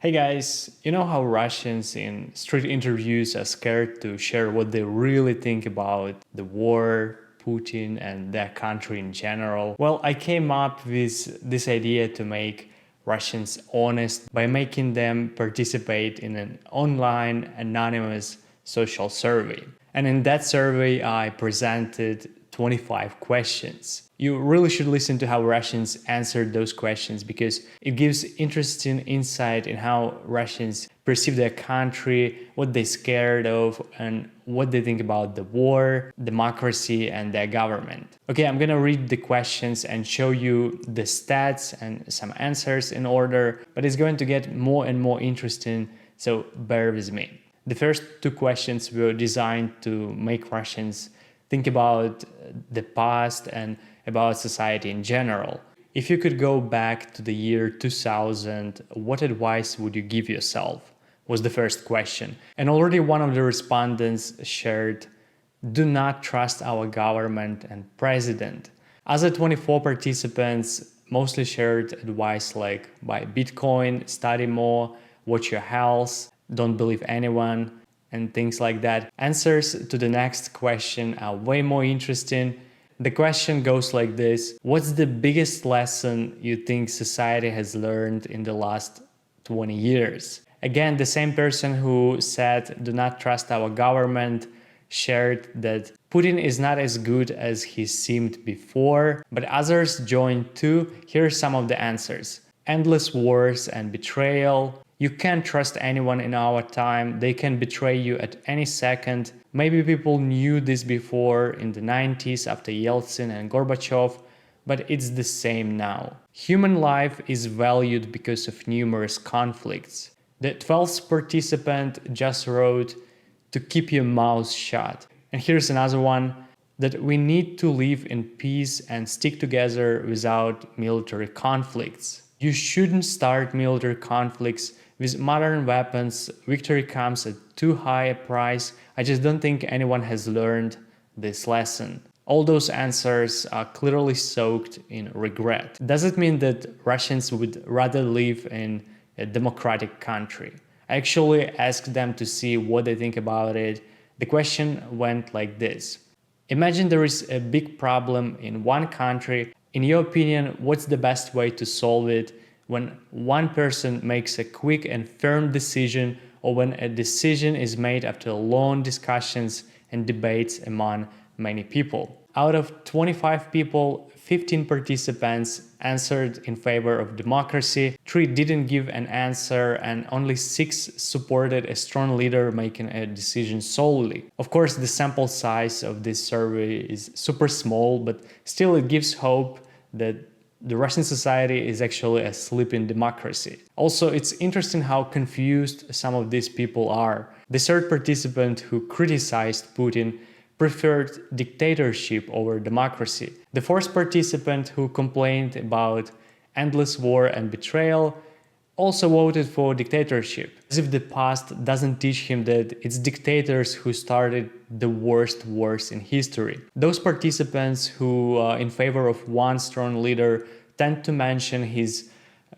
Hey guys, you know how Russians in street interviews are scared to share what they really think about the war, Putin, and their country in general? Well, I came up with this idea to make Russians honest by making them participate in an online anonymous social survey. And in that survey, I presented 25 questions. You really should listen to how Russians answered those questions because it gives interesting insight in how Russians perceive their country, what they're scared of, and what they think about the war, democracy, and their government. Okay, I'm gonna read the questions and show you the stats and some answers in order, but it's going to get more and more interesting, so bear with me. The first two questions were designed to make Russians think about the past and about society in general. If you could go back to the year 2000, what advice would you give yourself? Was the first question. And already one of the respondents shared, do not trust our government and president. Other 24 participants mostly shared advice like buy Bitcoin, study more, watch your health, don't believe anyone, and things like that. Answers to the next question are way more interesting. The question goes like this: what's the biggest lesson you think society has learned in the last 20 years? Again, the same person who said do not trust our government shared that Putin is not as good as he seemed before, but others joined too. Here are some of the answers. Endless wars and betrayal. You can't trust anyone in our time. They can betray you at any second. Maybe people knew this before in the 90s after Yeltsin and Gorbachev, but it's the same now. Human life is valued because of numerous conflicts. The 12th participant just wrote to keep your mouth shut. And here's another one, that we need to live in peace and stick together without military conflicts. You shouldn't start military conflicts with modern weapons. Victory comes at too high a price. I just don't think anyone has learned this lesson. All those answers are clearly soaked in regret. Does it mean that Russians would rather live in a democratic country? I actually asked them to see what they think about it. The question went like this. Imagine there is a big problem in one country. In your opinion, what's the best way to solve it? When one person makes a quick and firm decision, or when a decision is made after long discussions and debates among many people. Out of 25 people, 15 participants answered in favor of democracy, 3 didn't give an answer, and only 6 supported a strong leader making a decision solely. Of course, the sample size of this survey is super small, but still it gives hope that the Russian society is actually a sleeping democracy. Also, it's interesting how confused some of these people are. The third participant who criticized Putin preferred dictatorship over democracy. The fourth participant who complained about endless war and betrayal also voted for dictatorship, as if the past doesn't teach him that it's dictators who started the worst wars in history. Those participants who are in favor of one strong leader tend to mention his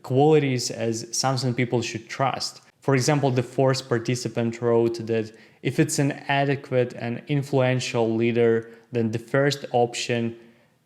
qualities as something people should trust. For example, the fourth participant wrote that if it's an adequate and influential leader, then the first option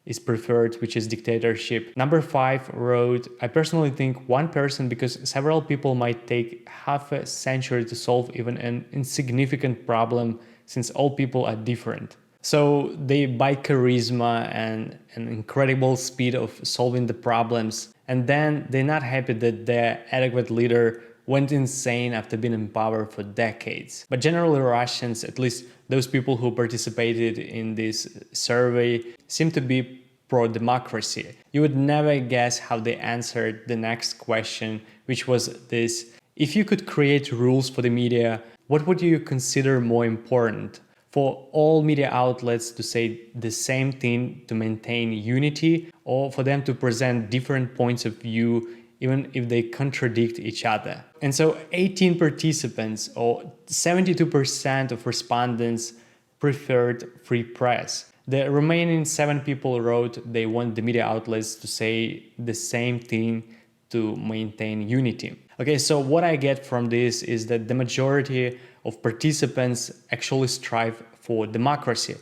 is preferred, which is dictatorship. Number 5 wrote, I personally think one person, because several people might take half a century to solve even an insignificant problem, since all people are different. So they buy charisma and an incredible speed of solving the problems, and then they're not happy that their adequate leader went insane after being in power for decades. But generally Russians, at least those people who participated in this survey, seem to be pro-democracy. You would never guess how they answered the next question, which was this: if you could create rules for the media, what would you consider more important? For all media outlets to say the same thing to maintain unity, or for them to present different points of view even if they contradict each other? And so 18 participants, or 72% of respondents, preferred free press. The remaining 7 people wrote they want the media outlets to say the same thing to maintain unity. Okay, so what I get from this is that the majority of participants actually strive for democracy.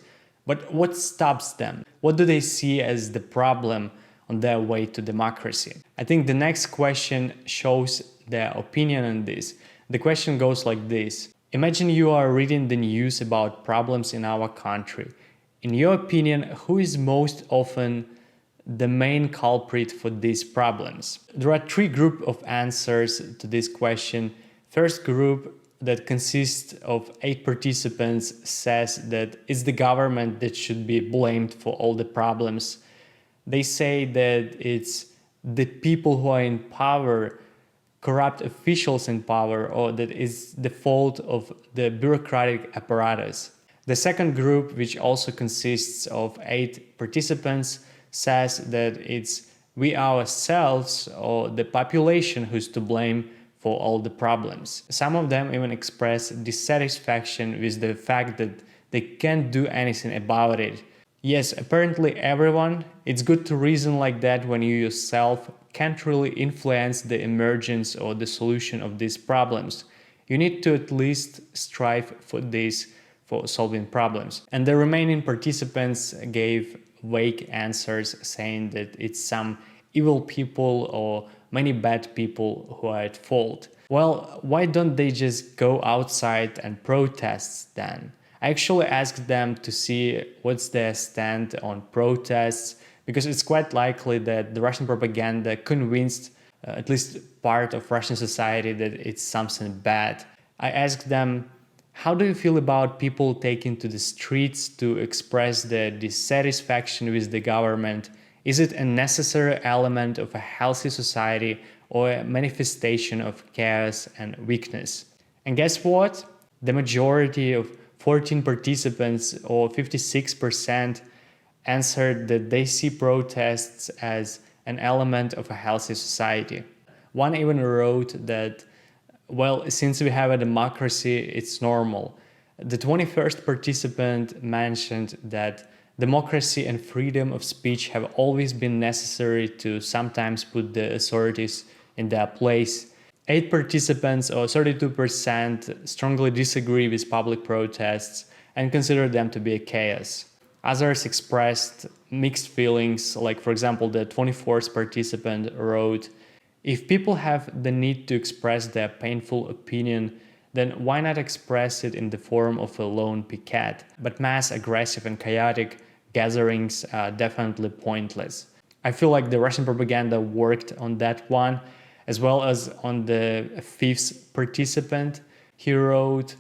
But what stops them? What do they see as the problem on their way to democracy? I think the next question shows their opinion on this. The question goes like this. Imagine you are reading the news about problems in our country. In your opinion, who is most often the main culprit for these problems? There are three groups of answers to this question. First group, that consists of 8 participants, says that it's the government that should be blamed for all the problems. They say that it's the people who are in power, corrupt officials in power, or that is the fault of the bureaucratic apparatus. The second group, which also consists of 8 participants, says that it's we ourselves or the population who's to blame for all the problems. Some of them even express dissatisfaction with the fact that they can't do anything about it. Yes, apparently everyone, it's good to reason like that when you yourself can't really influence the emergence or the solution of these problems. You need to at least strive for this, for solving problems. And the remaining participants gave vague answers saying that it's some evil people or many bad people who are at fault. Well, why don't they just go outside and protest then? I actually asked them to see what's their stand on protests, because it's quite likely that the Russian propaganda convinced at least part of Russian society that it's something bad. I asked them, how do you feel about people taking to the streets to express their dissatisfaction with the government? Is it a necessary element of a healthy society or a manifestation of chaos and weakness? And guess what? The majority of 14 participants, or 56%, answered that they see protests as an element of a healthy society. One even wrote that, well, since we have a democracy, it's normal. The 21st participant mentioned that democracy and freedom of speech have always been necessary to sometimes put the authorities in their place. 8 participants, or 32%, strongly disagree with public protests and consider them to be a chaos. Others expressed mixed feelings, like, for example, the 24th participant wrote, if people have the need to express their painful opinion, then why not express it in the form of a lone picket? But mass aggressive and chaotic gatherings are definitely pointless. I feel like the Russian propaganda worked on that one, as well as on the 5th participant. He wrote,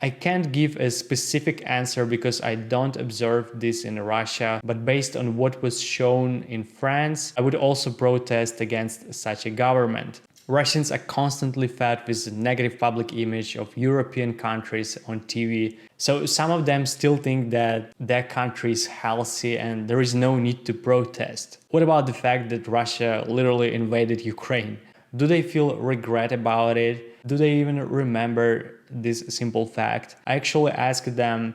I can't give a specific answer because I don't observe this in Russia, but based on what was shown in France, I would also protest against such a government. Russians are constantly fed with a negative public image of European countries on TV, so some of them still think that their country is healthy and there is no need to protest. What about the fact that Russia literally invaded Ukraine? Do they feel regret about it? Do they even remember this simple fact? I actually asked them,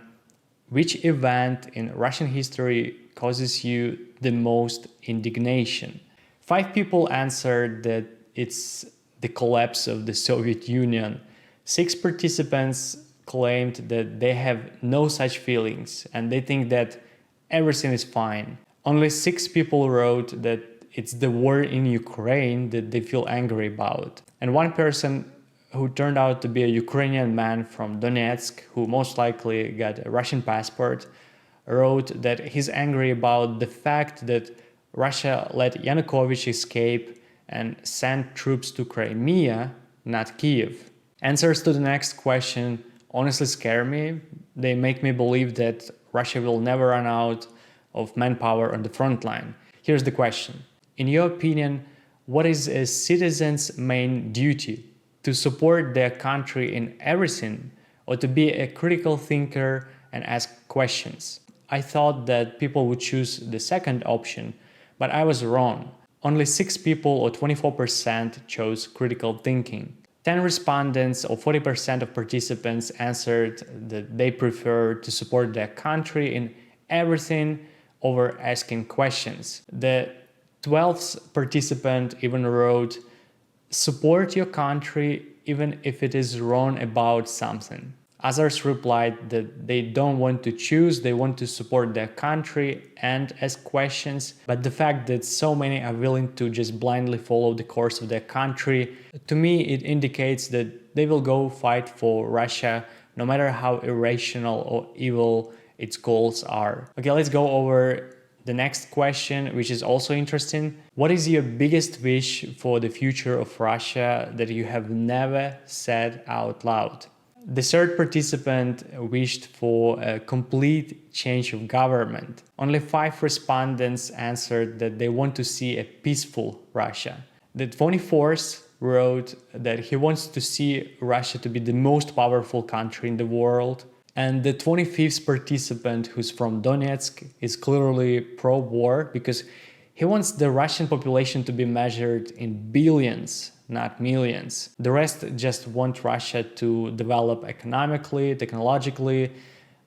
which event in Russian history causes you the most indignation? 5 people answered that it's the collapse of the Soviet Union. 6 participants claimed that they have no such feelings and they think that everything is fine. Only 6 people wrote that it's the war in Ukraine that they feel angry about. And one person, who turned out to be a Ukrainian man from Donetsk, who most likely got a Russian passport, wrote that he's angry about the fact that Russia let Yanukovych escape and sent troops to Crimea, not Kiev. Answers to the next question honestly scare me. They make me believe that Russia will never run out of manpower on the front line. Here's the question. In your opinion, what is a citizen's main duty? To support their country in everything, or to be a critical thinker and ask questions? I thought that people would choose the second option, but I was wrong. Only 6 people, or 24%, chose critical thinking. 10 respondents, or 40% of participants, answered that they prefer to support their country in everything over asking questions. The 12th participant even wrote, support your country even if it is wrong about something. Others replied that they don't want to choose, they want to support their country and ask questions. But the fact that so many are willing to just blindly follow the course of their country, to me it indicates that they will go fight for Russia no matter how irrational or evil its goals are. Okay, let's go over the next question, which is also interesting. What is your biggest wish for the future of Russia that you have never said out loud? The third participant wished for a complete change of government. Only 5 respondents answered that they want to see a peaceful Russia. The 24th wrote that he wants to see Russia to be the most powerful country in the world. And the 25th participant, who's from Donetsk, is clearly pro-war because he wants the Russian population to be measured in billions, not millions. The rest just want Russia to develop economically, technologically,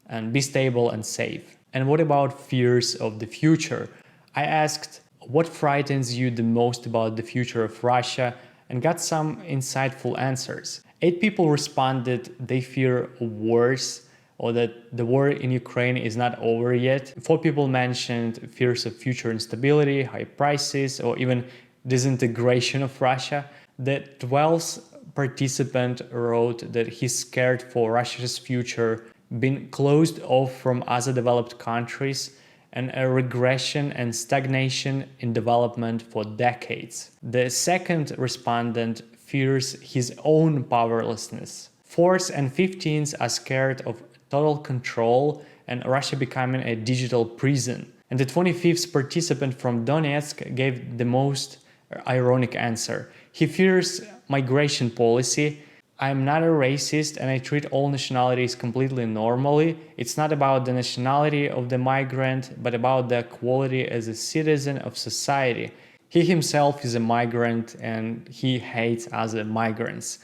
and be stable and safe. And what about fears of the future? I asked, what frightens you the most about the future of Russia, and got some insightful answers. 8 people responded they fear wars, or that the war in Ukraine is not over yet. 4 people mentioned fears of future instability, high prices, or even disintegration of Russia. The 12th participant wrote that he's scared for Russia's future, being closed off from other developed countries, and a regression and stagnation in development for decades. The second respondent fears his own powerlessness. 4th and 15th are scared of total control and Russia becoming a digital prison. And the 25th participant from Donetsk gave the most ironic answer. He fears migration policy. I'm not a racist and I treat all nationalities completely normally. It's not about the nationality of the migrant, but about their quality as a citizen of society. He himself is a migrant and he hates other migrants.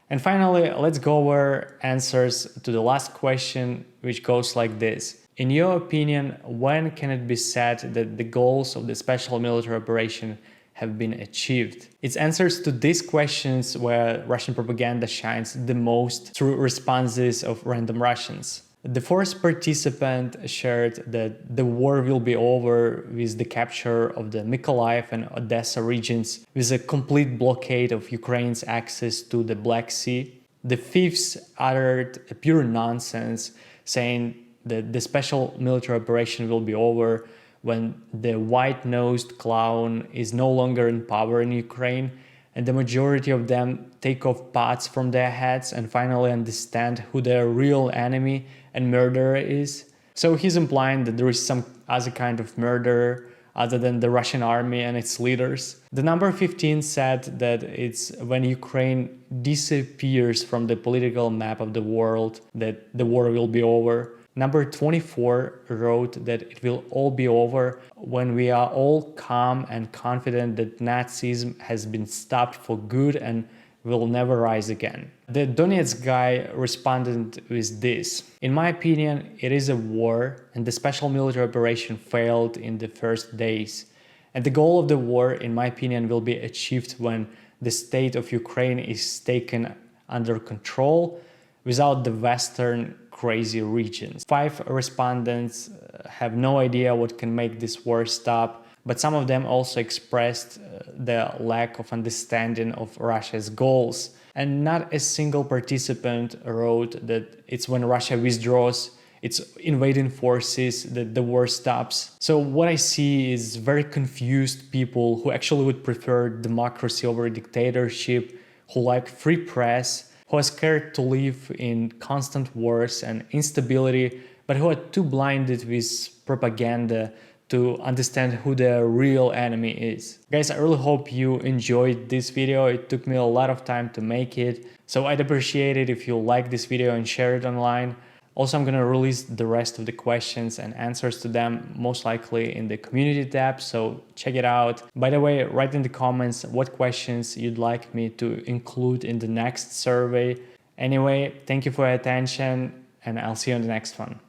And finally, let's go over answers to the last question, which goes like this. In your opinion, when can it be said that the goals of the special military operation have been achieved? Its answers to these questions where Russian propaganda shines the most through responses of random Russians. The 4th participant shared that the war will be over with the capture of the Mykolaiv and Odessa regions, with a complete blockade of Ukraine's access to the Black Sea. The 5th uttered a pure nonsense, saying that the special military operation will be over when the white-nosed clown is no longer in power in Ukraine, and the majority of them take off pots from their heads and finally understand who their real enemy and murderer is. So he's implying that there is some other kind of murderer other than the Russian army and its leaders. The number 15 said that it's when Ukraine disappears from the political map of the world that the war will be over. Number 24 wrote that it will all be over when we are all calm and confident that Nazism has been stopped for good and will never rise again. The Donetsk guy responded with this. In my opinion, it is a war and the special military operation failed in the first days. And the goal of the war, in my opinion, will be achieved when the state of Ukraine is taken under control without the Western crazy regions. 5 respondents have no idea what can make this war stop, but some of them also expressed the lack of understanding of Russia's goals. And not a single participant wrote that it's when Russia withdraws its invading forces that the war stops. So what I see is very confused people who actually would prefer democracy over dictatorship, who like free press, who are scared to live in constant wars and instability, but who are too blinded with propaganda to understand who their real enemy is. Guys, I really hope you enjoyed this video. It took me a lot of time to make it, so I'd appreciate it if you like this video and share it online. Also, I'm gonna release the rest of the questions and answers to them most likely in the community tab, so check it out. By the way, write in the comments what questions you'd like me to include in the next survey. Anyway, thank you for your attention and I'll see you on the next one.